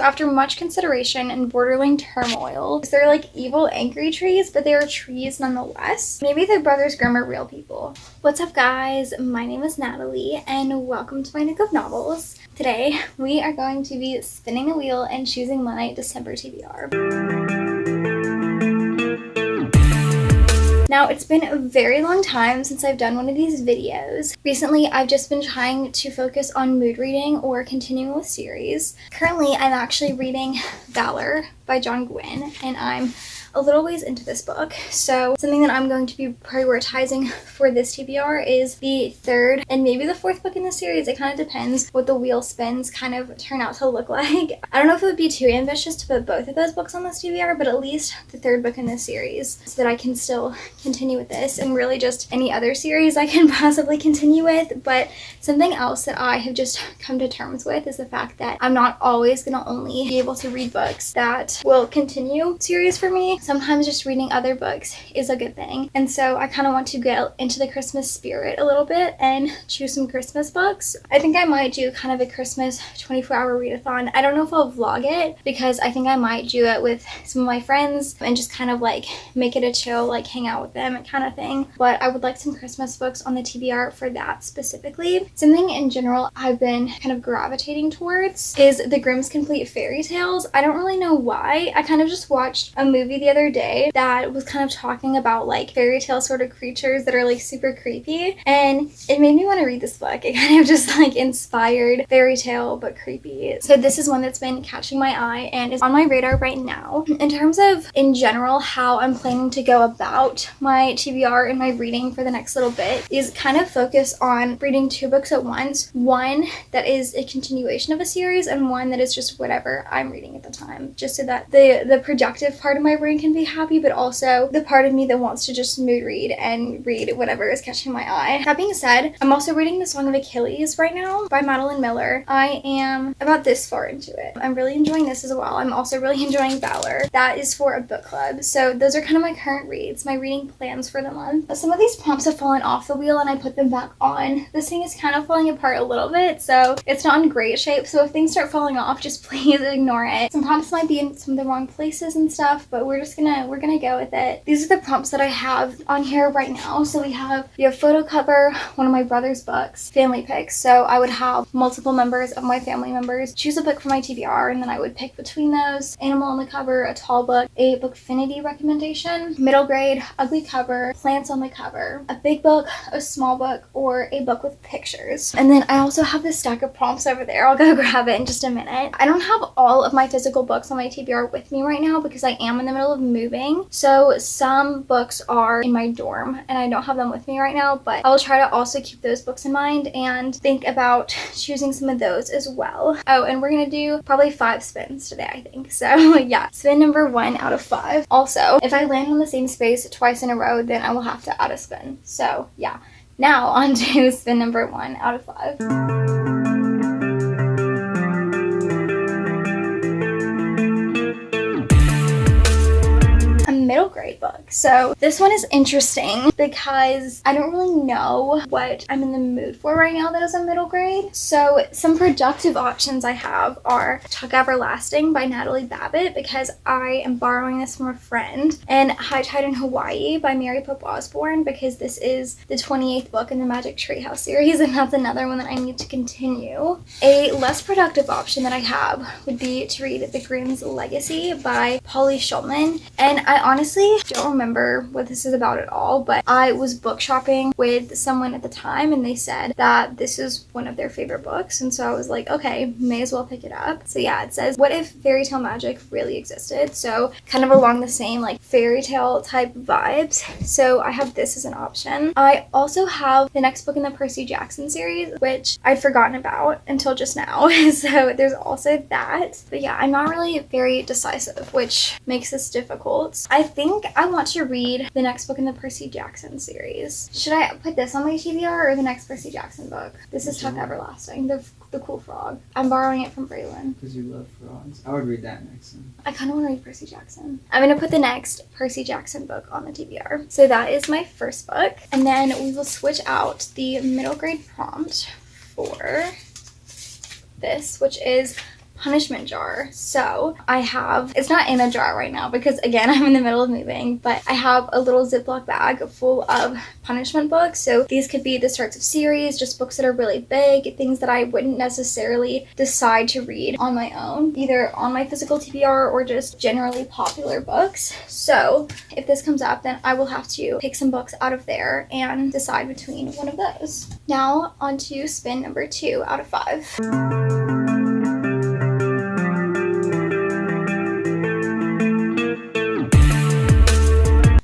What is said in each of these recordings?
After much consideration and borderline turmoil, they're like evil angry trees, but they are trees nonetheless. Maybe the Brothers Grimm are real people. What's up guys, my name is Natalie and welcome to my Nook of Novels. Today we are going to be spinning the wheel and choosing my December TBR. Now, it's been a very long time since I've done one of these videos. Recently, I've just been trying to focus on mood reading or continuing with series. Currently, I'm actually reading Valor by John Gwynne, and I'm a little ways into this book. So something that I'm going to be prioritizing for this TBR is the third and maybe the fourth book in the series. It kind of depends what the wheel spins kind of turn out to look like. I don't know if it would be too ambitious to put both of those books on this TBR, but at least the third book in this series so that I can still continue with this and really just any other series I can possibly continue with. But something else that I have just come to terms with is the fact that I'm not always going to only be able to read books that will continue series for me. Sometimes just reading other books is a good thing. And so I kind of want to get into the Christmas spirit a little bit and choose some Christmas books. I think I might do kind of a Christmas 24-hour readathon. I don't know if I'll vlog it because I think I might do it with some of my friends and just kind of like make it a chill, like hang out with them kind of thing. But I would like some Christmas books on the TBR for that specifically. Something in general I've been kind of gravitating towards is the Grimm's Complete Fairy Tales. I don't really know why. I kind of just watched a movie the other day that was kind of talking about like fairy tale sort of creatures that are like super creepy, and it made me want to read this book. It kind of just like inspired fairy tale but creepy. So this is one that's been catching my eye and is on my radar right now. In terms of in general how I'm planning to go about my TBR and my reading for the next little bit is kind of focus on reading two books at once. One that is a continuation of a series and one that is just whatever I'm reading at the time, just so that the productive part of my brain can be happy, but also the part of me that wants to just mood read and read whatever is catching my eye. That being said, I'm also reading The Song of Achilles right now by Madeline Miller. I am about this far into it. I'm really enjoying this as well. I'm also really enjoying Valor. That is for a book club. So those are kind of my current reads, my reading plans for the month. Some of these prompts have fallen off the wheel and I put them back on. This thing is kind of falling apart a little bit, so it's not in great shape. So if things start falling off, just please ignore it. Some prompts might be in some of the wrong places and stuff, but we're gonna go with it. These are the prompts that I have on here right now. So we have photo cover, one of my brother's books, family picks. So I would have multiple members of my family members choose a book for my TBR, and then I would pick between those. Animal on the cover, a tall book, a bookfinity recommendation, middle grade, ugly cover, plants on the cover, a big book, a small book, or a book with pictures. And then I also have this stack of prompts over there. I'll go grab it in just a minute. I don't have all of my physical books on my TBR with me right now because I am in the middle of moving. So some books are in my dorm and I don't have them with me right now, but I will try to also keep those books in mind and think about choosing some of those as well. Oh, and we're gonna do probably 5 spins today, I think. So yeah, spin number 1 out of 5. Also, if I land on the same space twice in a row, then I will have to add a spin. So yeah, now on to spin number 1 out of 5. Middle grade book. So this one is interesting because I don't really know what I'm in the mood for right now that is a middle grade. So some productive options I have are Tuck Everlasting by Natalie Babbitt because I am borrowing this from a friend, and High Tide in Hawaii by Mary Pope Osborne because this is the 28th book in the Magic Treehouse series, and that's another one that I need to continue. A less productive option that I have would be to read The Grimm's Legacy by Polly Schulman, and I honestly don't remember what this is about at all, but I was book shopping with someone at the time and they said that this is one of their favorite books, and so I was like, okay, may as well pick it up. So yeah, it says, what if fairy tale magic really existed? So kind of along the same like fairy tale type vibes. So I have this as an option. I also have the next book in the Percy Jackson series, which I'd forgotten about until just now. So there's also that. But yeah, I'm not really very decisive, which makes this difficult. I think I want to read the next book in the Percy Jackson series. Should I put this on my TBR or the next Percy Jackson book? This is Tuck Everlasting, the cool frog. I'm borrowing it from Braylon. Because you love frogs. I would read that next one. I kind of want to read Percy Jackson. I'm going to put the next Percy Jackson book on the TBR. So that is my first book. And then we will switch out the middle grade prompt for this, which is punishment jar. So I have, it's not in a jar right now because again, I'm in the middle of moving, but I have a little Ziploc bag full of punishment books. So these could be the starts of series, just books that are really big, things that I wouldn't necessarily decide to read on my own, either on my physical TBR or just generally popular books. So if this comes up, then I will have to pick some books out of there and decide between one of those. Now on to spin number 2 out of 5.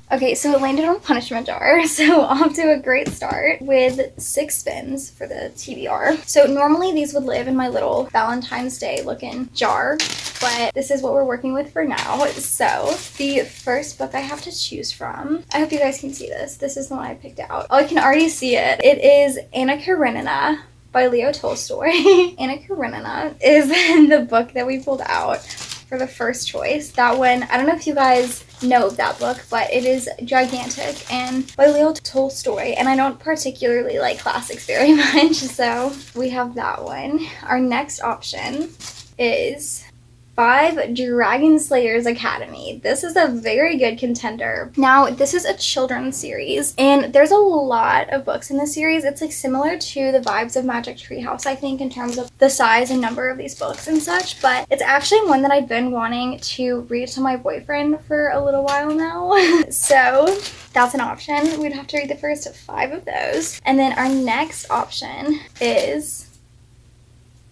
Okay, so it landed on punishment jar, so off to a great start with 6 spins for the TBR. So normally these would live in my little Valentine's Day looking jar, but this is what we're working with for now. So the first book I have to choose from, I hope you guys can see this. This is the one I picked out. Oh, I can already see it. It is Anna Karenina by Leo Tolstoy. Anna Karenina is the book that we pulled out for the first choice. That one, I don't know if you guys know of that book, but it is gigantic and by Leo Tolstoy, and I don't particularly like classics very much, so we have that one. Our next option is 5 Dragon Slayers Academy. This is a very good contender. Now, this is a children's series, and there's a lot of books in this series. It's like similar to the vibes of Magic Tree House, I think, in terms of the size and number of these books and such, but it's actually one that I've been wanting to read to my boyfriend for a little while now. So that's an option. We'd have to read the first 5 of those. And then our next option is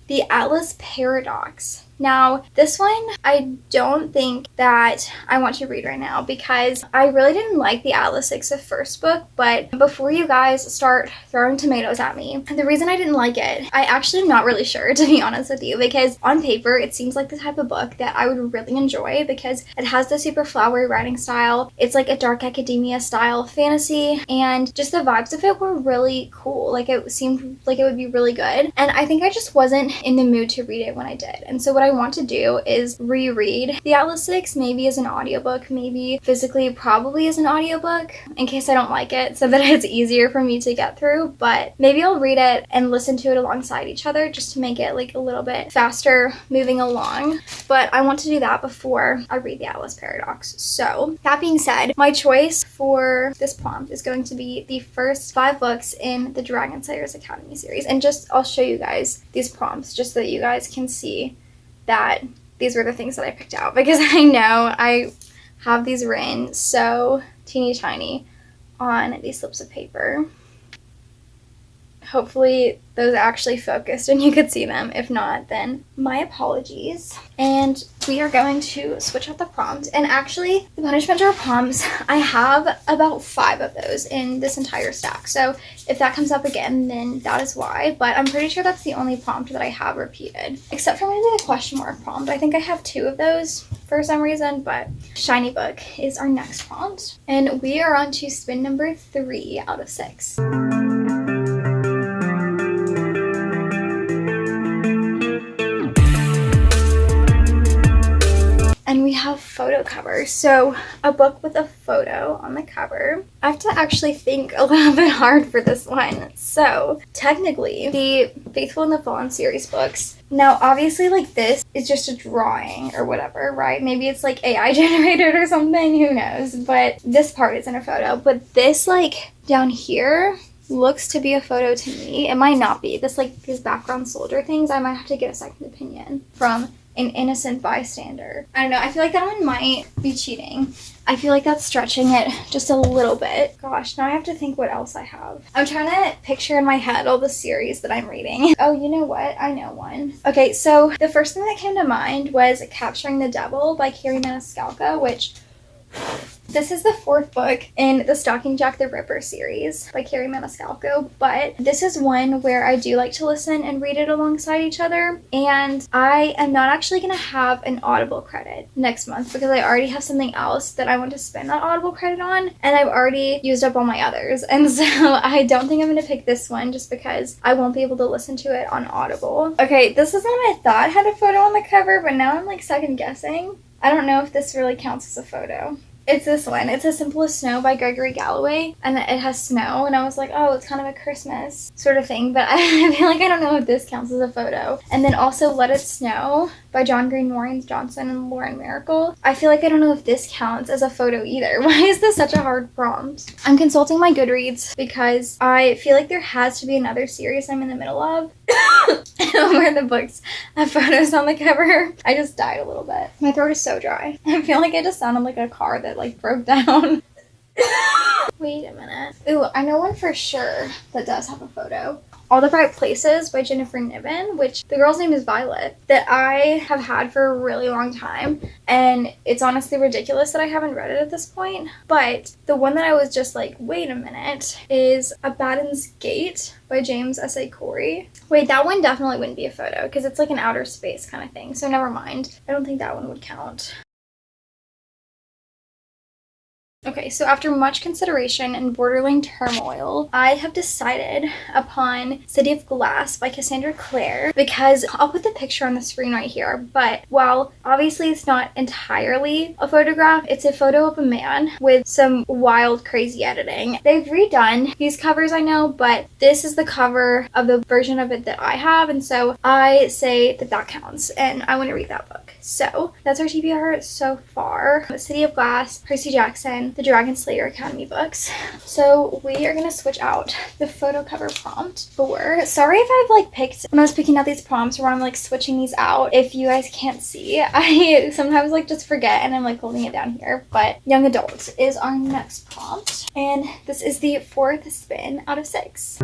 The Atlas Paradox. Now, this one I don't think that I want to read right now because I really didn't like the Atlas 6, the first book, but before you guys start throwing tomatoes at me, the reason I didn't like it, I actually am not really sure, to be honest with you, because on paper it seems like the type of book that I would really enjoy because it has the super flowery writing style. It's like a dark academia style fantasy, and just the vibes of it were really cool. Like, it seemed like it would be really good, and I think I just wasn't in the mood to read it when I did. And so what I want to do is reread the Atlas 6, maybe as an audiobook, maybe physically, probably as an audiobook, in case I don't like it, so that it's easier for me to get through. But maybe I'll read it and listen to it alongside each other just to make it like a little bit faster moving along. But I want to do that before I read the Atlas Paradox. So that being said, my choice for this prompt is going to be the first 5 books in the Dragon Slayers Academy series. And just, I'll show you guys these prompts just so that you guys can see that these were the things that I picked out, because I know I have these written so teeny tiny on these slips of paper. Hopefully those actually focused and you could see them. If not, then my apologies. And we are going to switch out the prompt. And actually, the punishment jar prompts, I have about 5 of those in this entire stack. So if that comes up again, then that is why. But I'm pretty sure that's the only prompt that I have repeated. Except for maybe the question mark prompt. I think I have 2 of those for some reason, but Shiny Book is our next prompt. And we are on to spin number 3 out of 6. And we have photo cover. So a book with a photo on the cover. I have to actually think a little bit hard for this one. So technically, the Faithful and the Fallen series books. Now, obviously, like, this is just a drawing or whatever, right? Maybe it's like AI generated or something, who knows? But this part isn't a photo. But this, like, down here looks to be a photo to me. It might not be. This, like, these background soldier things, I might have to get a second opinion from an innocent bystander. I don't know, I feel like that one might be cheating. I feel like that's stretching it just a little bit. Gosh, now I have to think what else I have. I'm trying to picture in my head all the series that I'm reading. Oh, you know what? I know one. Okay, so the first thing that came to mind was Capturing the Devil by Carrie Maniscalco, which this is the 4th book in the Stalking Jack the Ripper series by Carrie Maniscalco, but this is one where I do like to listen and read it alongside each other, and I am not actually going to have an Audible credit next month because I already have something else that I want to spend that Audible credit on, and I've already used up all my others, and so I don't think I'm going to pick this one just because I won't be able to listen to it on Audible. Okay, this is one I thought had a photo on the cover, but now I'm like second guessing. I don't know if this really counts as a photo. It's this one. It's As Simple as Snow by Gregory Galloway, and it has snow, and I was like, oh, it's kind of a Christmas sort of thing, but I feel like I don't know if this counts as a photo. And then also Let It Snow by John Green, Maureen Johnson, and Lauren Miracle. I feel like I don't know if this counts as a photo either. Why is this such a hard prompt? I'm consulting my Goodreads because I feel like there has to be another series I'm in the middle of where the books have photos on the cover. I just died a little bit. My throat is so dry. I feel like I just sounded like a car that like broke down. Wait a minute. Ooh, I know one for sure that does have a photo. All the Bright Places by Jennifer Niven, which the girl's name is Violet, that I have had for a really long time, and it's honestly ridiculous that I haven't read it at this point. But the one that I was just like, wait a minute, is Abaddon's Gate by James S.A. Corey. Wait, that one definitely wouldn't be a photo because it's like an outer space kind of thing, so never mind. I don't think that one would count. Okay, so after much consideration and borderline turmoil, I have decided upon City of Glass by Cassandra Clare because I'll put the picture on the screen right here, but while obviously it's not entirely a photograph, it's a photo of a man with some wild, crazy editing. They've redone these covers, I know, but this is the cover of the version of it that I have, and so I say that that counts, and I want to read that book. So that's our TBR so far. City of Glass, Percy Jackson, the Dragon Slayer Academy books. So we are going to switch out the photo cover prompt for, sorry if I've like picked, when I was picking out these prompts where I'm like switching these out, if you guys can't see, I sometimes like just forget and I'm like holding it down here, but young adult is our next prompt. And this is the 4th spin out of 6.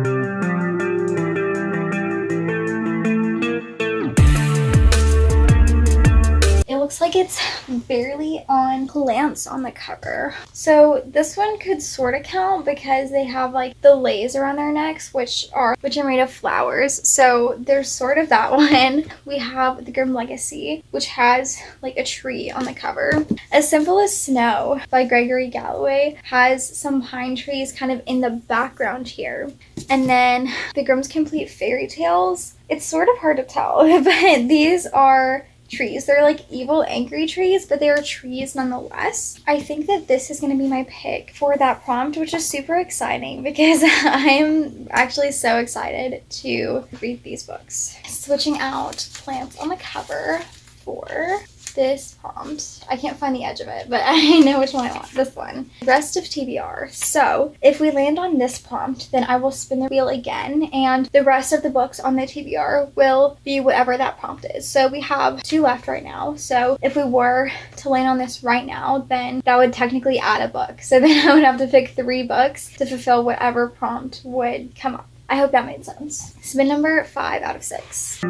It looks like it's barely on plants on the cover. So this one could sort of count because they have like the lays around their necks, which are made of flowers. So there's sort of that one. We have The Grim Legacy, which has like a tree on the cover. As Simple as Snow by Gregory Galloway has some pine trees kind of in the background here. And then The Grimm's Complete Fairy Tales. It's sort of hard to tell, but these are trees. They're like evil, angry trees, but they are trees nonetheless. I think that this is going to be my pick for that prompt, which is super exciting because I'm actually so excited to read these books. Switching out plants on the cover for this prompt. I can't find the edge of it, but I know which one I want. This one. Rest of TBR. So if we land on this prompt, then I will spin the wheel again, and the rest of the books on the TBR will be whatever that prompt is. So we have 2 left right now. So if we were to land on this right now, then that would technically add a book. So then I would have to pick 3 books to fulfill whatever prompt would come up. I hope that made sense. Spin number 5 out of 6.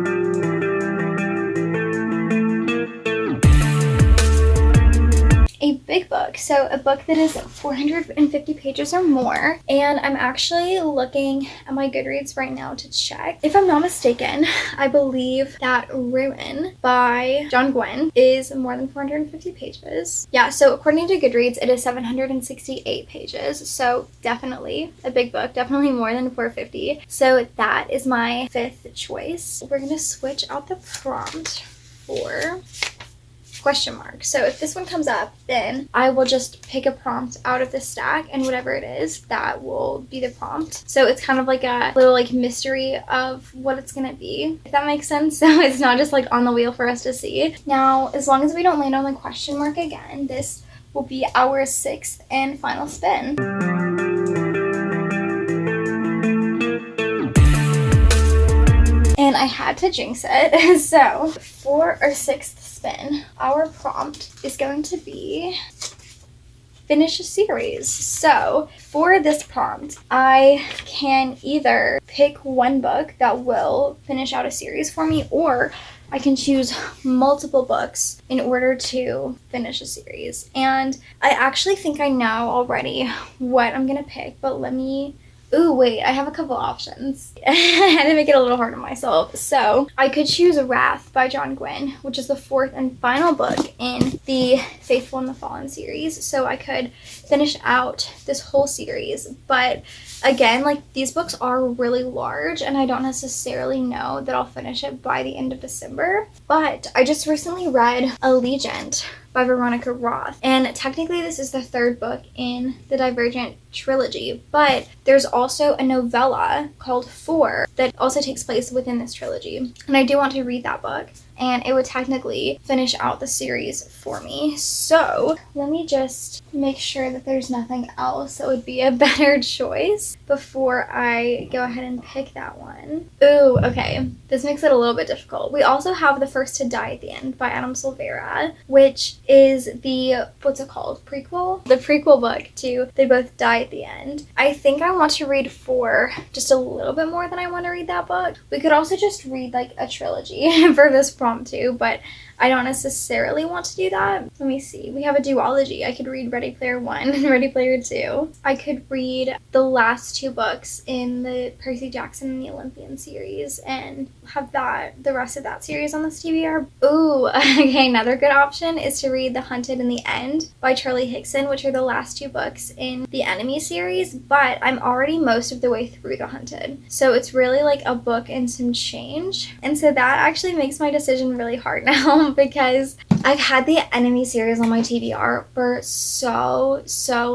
A big book, so a book that is 450 pages or more, and I'm actually looking at my Goodreads right now to check. If I'm not mistaken, I believe that Ruin by John Gwynne is more than 450 pages. Yeah, so according to Goodreads, it is 768 pages, so definitely a big book, definitely more than 450. So that is my 5th choice. We're gonna switch out the prompt for question mark. So if this one comes up, then I will just pick a prompt out of the stack, and whatever it is, that will be the prompt. So it's kind of like a little like mystery of what it's gonna be, if that makes sense. So it's not just like on the wheel for us to see. Now, as long as we don't land on the question mark again, this will be our 6th and final spin. And I had to jinx it. So for our 6th spin, our prompt is going to be finish a series. So for this prompt, I can either pick one book that will finish out a series for me, or I can choose multiple books in order to finish a series. And I actually think I know already what I'm gonna pick, but let me... Ooh, wait, I have a couple options. I had to make it a little hard on myself. So I could choose Wrath by John Gwynne, which is the 4th and final book in the Faithful and the Fallen series. So I could finish out this whole series. But again, like, these books are really large, and I don't necessarily know that I'll finish it by the end of December. But I just recently read Allegiant by Veronica Roth. And technically this is the third book in the Divergent trilogy, but there's also a novella called 4 that also takes place within this trilogy. And I do want to read that book, and it would technically finish out the series for me. So let me just make sure that there's nothing else that would be a better choice before I go ahead and pick that one. Ooh, okay. This makes it a little bit difficult. We also have The First to Die at the End by Adam Silvera, which is the, what's it called? Prequel? The prequel book to They Both Die at the End. I think I want to read 4 just a little bit more than I want to read that book. We could also just read like a trilogy for this prompt too, but I don't necessarily want to do that. Let me see. We have a duology. I could read Ready Player 1 and Ready Player 2. I could read the last 2 books in the Percy Jackson and the Olympian series and have the rest of that series on this TBR. Ooh, okay, another good option is to read The Hunted and the End by Charlie Hickson, which are the last 2 books in the Enemy series, but I'm already most of the way through The Hunted. So it's really like a book and some change. And so that actually makes my decision really hard now because I've had the Enemy series on my TBR for so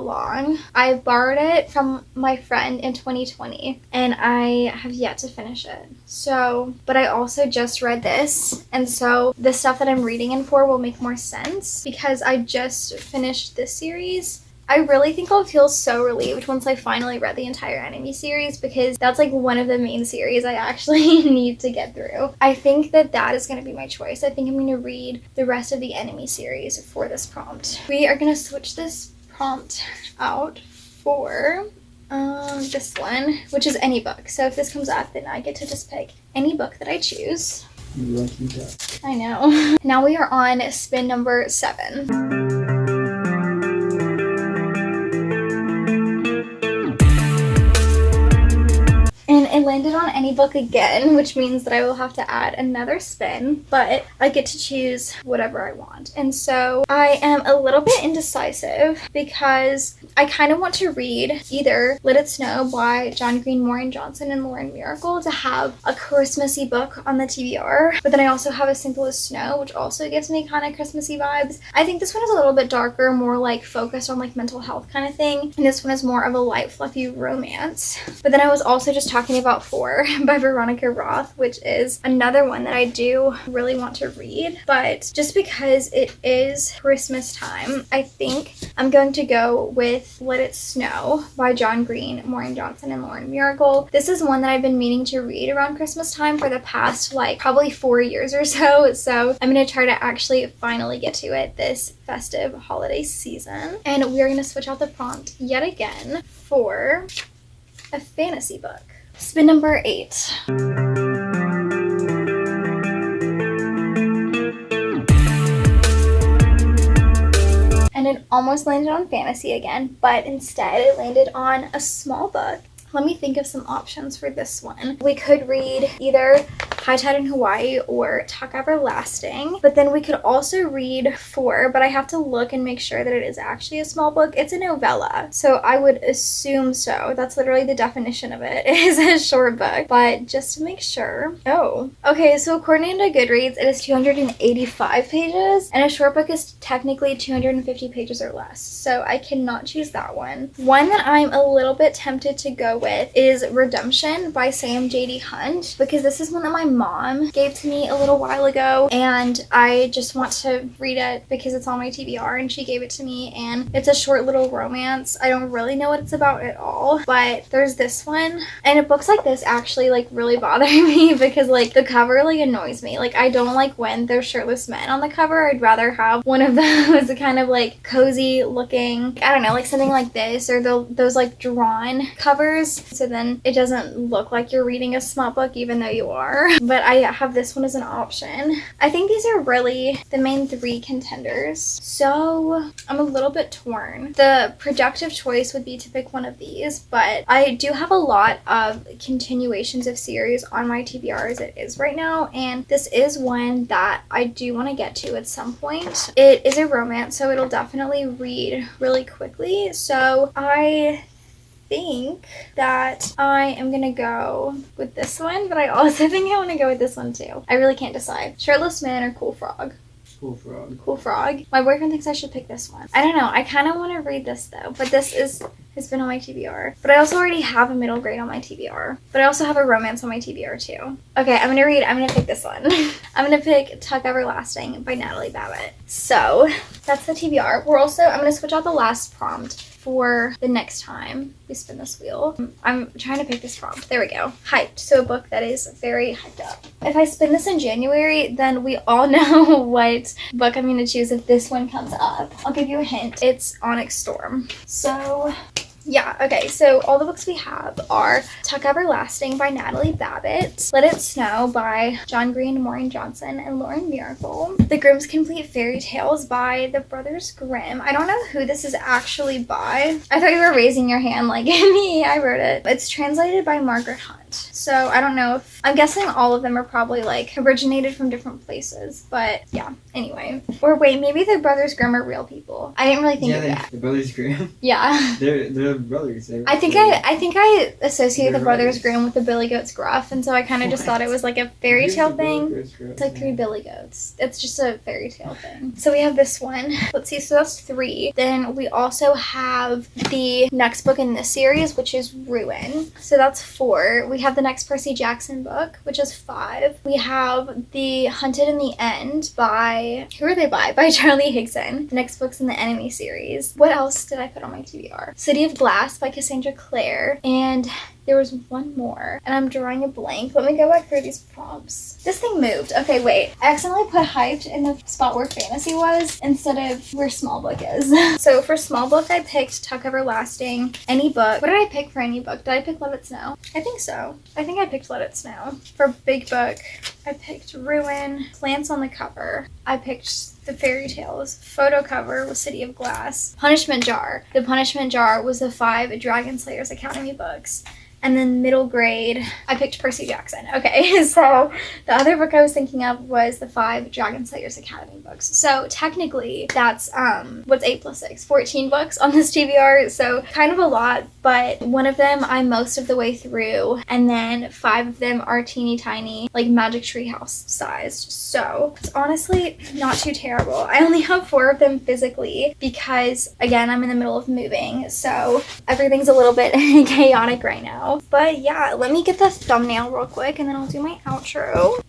long. I borrowed it from my friend in 2020 and I have yet to finish it. So, but I also just read this, and so the stuff that I'm reading in 4 will make more sense because I just finished this series. I really think I'll feel so relieved once I finally read the entire Enemy series because that's like one of the main series I actually need to get through. I think that is going to be my choice. I think I'm going to read the rest of the Enemy series for this prompt. We are going to switch this prompt out for this one, which is any book. So if this comes up, then I get to just pick any book that I choose. You lucky duck. I know. Now we are on spin number 7. And it landed on any book again, which means that I will have to add another spin, but I get to choose whatever I want. And so I am a little bit indecisive because I kind of want to read either Let It Snow by John Green, Maureen Johnson, and Lauren Miracle to have a Christmassy book on the TBR, but then I also have As Simple as Snow, which also gives me kind of Christmassy vibes. I think this one is a little bit darker, more like focused on like mental health kind of thing, and this one is more of a light, fluffy romance. But then I was also just talking about 4 by Veronica Roth, which is another one that I do really want to read, but just because it is Christmas time, I think I'm going to go with Let It Snow by John Green, Maureen Johnson, and Lauren Miracle. This is one that I've been meaning to read around Christmas time for the past like probably 4 years or so I'm going to try to actually finally get to it this festive holiday season. And we're going to switch out the prompt yet again for a fantasy book. Spin number 8. And it almost landed on fantasy again, but instead it landed on a small book. Let me think of some options for this one. We could read either High Tide in Hawaii or Talk Everlasting, but then we could also read 4, but I have to look and make sure that it is actually a small book. It's a novella, so I would assume so. That's literally the definition of it. It is a short book, but just to make sure. Oh, okay, so according to Goodreads, it is 285 pages, and a short book is technically 250 pages or less, so I cannot choose that one. One that I'm a little bit tempted to go with is Redemption by Sam J.D. Hunt, because this is one that my mom gave to me a little while ago, and I just want to read it because it's on my TBR and she gave it to me, and it's a short little romance. I don't really know what it's about at all, but there's this one, and books like this actually like really bother me because like the cover like annoys me. Like I don't like when there's shirtless men on the cover. I'd rather have one of those kind of like cozy looking, I don't know, like something like this, or those like drawn covers, so then it doesn't look like you're reading a smut book even though you are. But I have this one as an option. I think these are really the main 3 contenders, so I'm a little bit torn. The productive choice would be to pick one of these, but I do have a lot of continuations of series on my TBR as it is right now, and this is one that I do want to get to at some point. It is a romance, so it'll definitely read really quickly, so I think that I am gonna go with this one, but I also think I want to go with this one too. I really can't decide. Shirtless Man or Cool Frog? Cool Frog. Cool Frog. My boyfriend thinks I should pick this one. I don't know. I kind of want to read this though, but this has been on my TBR. But I also already have a middle grade on my TBR. But I also have a romance on my TBR too. Okay, I'm gonna pick this one. I'm gonna pick Tuck Everlasting by Natalie Babbitt. So that's the TBR. I'm gonna switch out the last prompt for the next time we spin this wheel. I'm trying to pick this prompt. There we go. Hyped. So a book that is very hyped up. If I spin this in January, then we all know what book I'm going to choose if this one comes up. I'll give you a hint. It's Onyx Storm. So yeah, okay, so all the books we have are Tuck Everlasting by Natalie Babbitt, Let It Snow by John Green, Maureen Johnson, and Lauren Miracle, The Grimm's Complete Fairy Tales by the Brothers Grimm. I don't know who this is actually by. I thought you were raising your hand like me. I wrote it. It's translated by Margaret Hunt. So I don't know if, I'm guessing all of them are probably like originated from different places, but yeah, anyway. Or wait, maybe the Brothers Grimm are real people. I didn't really think of that. The Brothers Grimm. Yeah. They're brothers. I think I associate the Brothers Grimm with the Billy Goat's Gruff, and so I kind of just thought it was like a fairy tale thing. It's like 3 Billy Goats. It's just a fairy tale thing. So we have this one. Let's see, so that's 3. Then we also have the next book in this series, which is Ruin. So that's 4. We have the next Percy Jackson book, which is 5. We have the Hunted in the End by, who are they by? By Charlie Higson. The next book's in the Enemy series. What else did I put on my TBR? City of Glass by Cassandra Clare, and there was one more, and I'm drawing a blank. Let me go back through these prompts. This thing moved. Okay, wait. I accidentally put hyped in the spot where fantasy was instead of where small book is. So for small book, I picked Tuck Everlasting, Any Book. What did I pick for Any Book? Did I pick Let It Snow? I think so. I think I picked Let It Snow. For big book, I picked Ruin, Plants on the Cover. I picked the Fairy Tales. Photo cover was City of Glass. Punishment Jar. The Punishment Jar was the 5 Dragon Slayers Academy books. And then middle grade, I picked Percy Jackson. Okay, so the other book I was thinking of was the 5 Dragon Slayers Academy books. So technically, that's, what's 8 plus 6? 14 books on this TBR, so kind of a lot, but one of them I'm most of the way through, and then 5 of them are teeny tiny, like Magic Tree House sized. So it's honestly not too terrible. I only have 4 of them physically because, again, I'm in the middle of moving, so everything's a little bit chaotic right now. But yeah, let me get the thumbnail real quick and then I'll do my outro.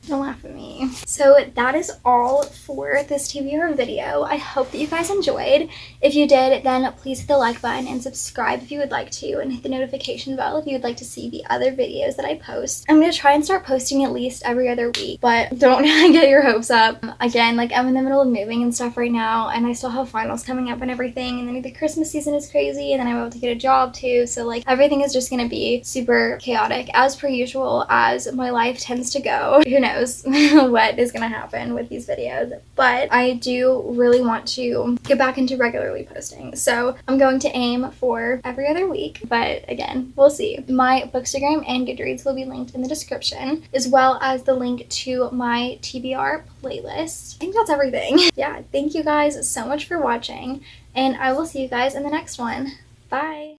Don't laugh at me. So that is all for this TBR video. I hope that you guys enjoyed. If you did, then please hit the like button and subscribe if you would like to, and hit the notification bell if you would like to see the other videos that I post. I'm going to try and start posting at least every other week, but don't get your hopes up. Again, like, I'm in the middle of moving and stuff right now, and I still have finals coming up and everything, and then the Christmas season is crazy, and then I'm about to get a job too, so like everything is just going to be super chaotic as per usual, as my life tends to go. Who knows what is gonna happen with these videos, but I do really want to get back into regularly posting, so I'm going to aim for every other week, but again, we'll see. My Bookstagram and Goodreads will be linked in the description, as well as the link to my TBR playlist. I think that's everything. Yeah, thank you guys so much for watching, and I will see you guys in the next one. Bye!